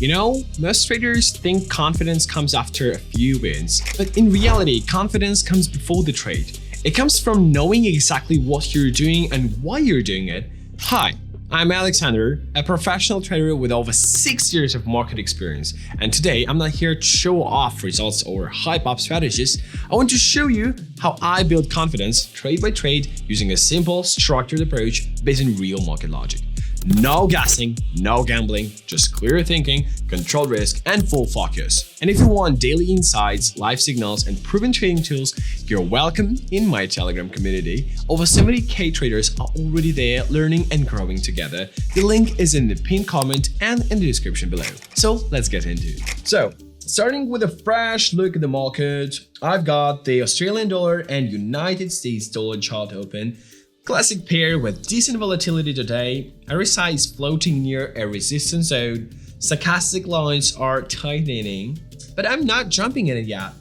You know, most traders think confidence comes after a few wins, but in reality, confidence comes before the trade. It comes from knowing exactly what you're doing and why you're doing it. Hi, I'm Alexander, a professional trader with over 6 years of market experience, and today I'm not here to show off results or hype up strategies. I want to show you how I build confidence trade by trade using a simple, structured approach based on real market logic. No guessing, no gambling, just clear thinking, controlled risk, and full focus. And if you want daily insights, live signals, and proven trading tools, you're welcome in my Telegram community. Over 70k traders are already there learning and growing together. The link is in the pinned comment and in the description below. So let's get into it. So, starting with a fresh look at the market, I've got the Australian dollar and United States dollar chart open. Classic pair with decent volatility today. RSI is floating near a resistance zone. Stochastic lines are tightening, but I'm not jumping in it yet.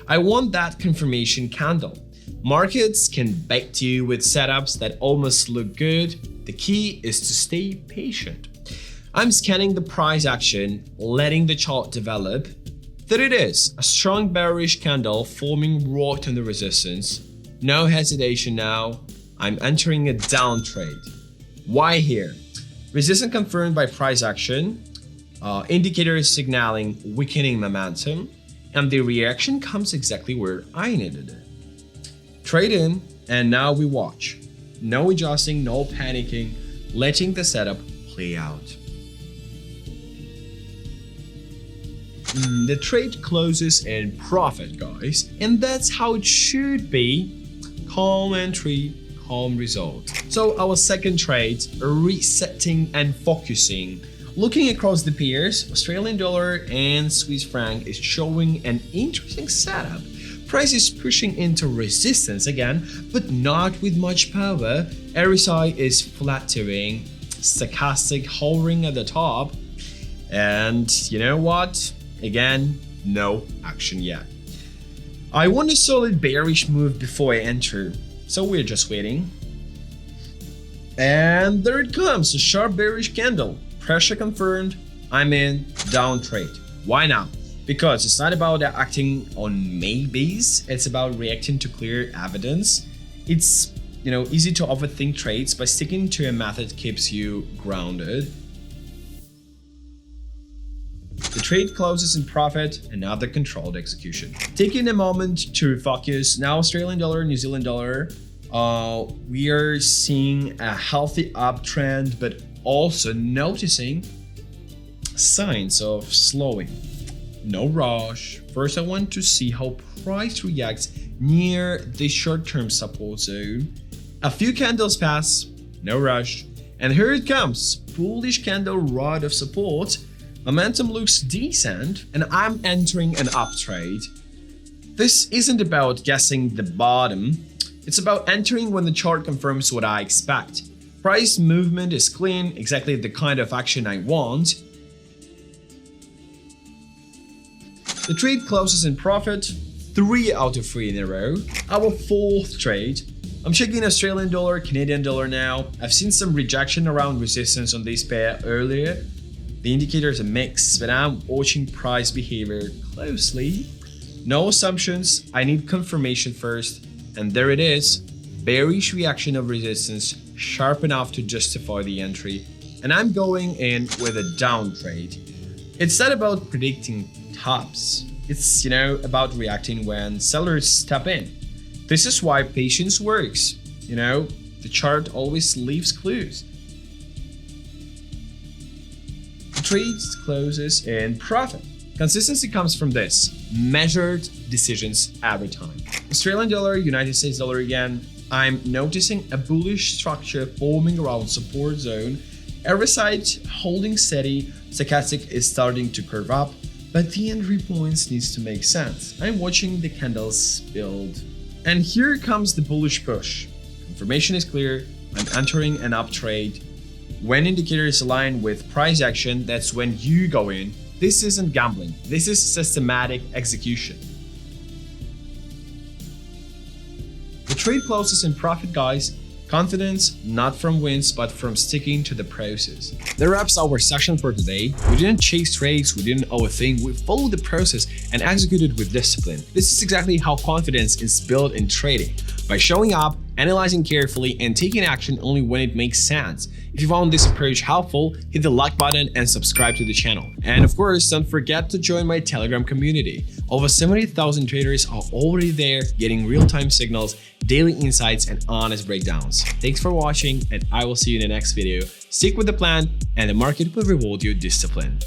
I want that confirmation candle. Markets can bait you with setups that almost look good. The key is to stay patient. I'm scanning the price action, letting the chart develop. There it is, a strong bearish candle forming right on the resistance. No hesitation now. I'm entering a down trade. Why here? Resistance confirmed by price action, indicators signaling weakening momentum, and the reaction comes exactly where I needed it. Trade in, and now we watch. No adjusting, no panicking, letting the setup play out. The trade closes in profit, guys, and that's how it should be. Calm entry, calm result. So our second trade, resetting and focusing. Looking across the pairs, Australian dollar and Swiss franc is showing an interesting setup. Price is pushing into resistance again, but not with much power. RSI is flattering, stochastic hovering at the top. And you know what? Again, no action yet. I want a solid bearish move before I enter. So we're just waiting. And there it comes, a sharp bearish candle. Pressure confirmed. I'm in, down trade. Why now? Because it's not about acting on maybes, it's about reacting to clear evidence. It's, easy to overthink trades, but sticking to a method keeps you grounded. The trade closes in profit, another controlled execution. Taking a moment to refocus, now Australian dollar, New Zealand dollar, we are seeing a healthy uptrend, but also noticing signs of slowing. No rush. First, I want to see how price reacts near the short-term support zone. A few candles pass, no rush, and here it comes, bullish candle right of support. Momentum looks decent, and I'm entering an up trade. This isn't about guessing the bottom, it's about entering when the chart confirms what I expect. Price movement is clean, exactly the kind of action I want. The trade closes in profit, 3 out of 3 in a row. Our fourth trade. I'm checking Australian dollar, Canadian dollar now. I've seen some rejection around resistance on this pair earlier. The indicators are mixed, but I'm watching price behavior closely. No assumptions, I need confirmation first. And there it is, bearish reaction of resistance, sharp enough to justify the entry. And I'm going in with a down trade. It's not about predicting tops. It's, about reacting when sellers step in. This is why patience works. The chart always leaves clues. Trade closes in profit. Consistency comes from this, measured decisions every time. Australian dollar, United States dollar again. I'm noticing a bullish structure forming around support zone. RSI holding steady, stochastic is starting to curve up, but the entry points needs to make sense. I'm watching the candles build. And here comes the bullish push. Confirmation is clear, I'm entering an up trade. When indicators align with price action, that's when you go in. This isn't gambling, this is systematic execution. The trade closes in profit, guys. Confidence, not from wins, but from sticking to the process. That wraps our session for today. We didn't chase trades, we didn't overthink, we followed the process and executed with discipline. This is exactly how confidence is built in trading, by showing up, analyzing carefully, and taking action only when it makes sense. If you found this approach helpful, hit the like button and subscribe to the channel. And of course, don't forget to join my Telegram community. Over 70,000 traders are already there, getting real-time signals, daily insights, and honest breakdowns. Thanks for watching, and I will see you in the next video. Stick with the plan, and the market will reward your discipline.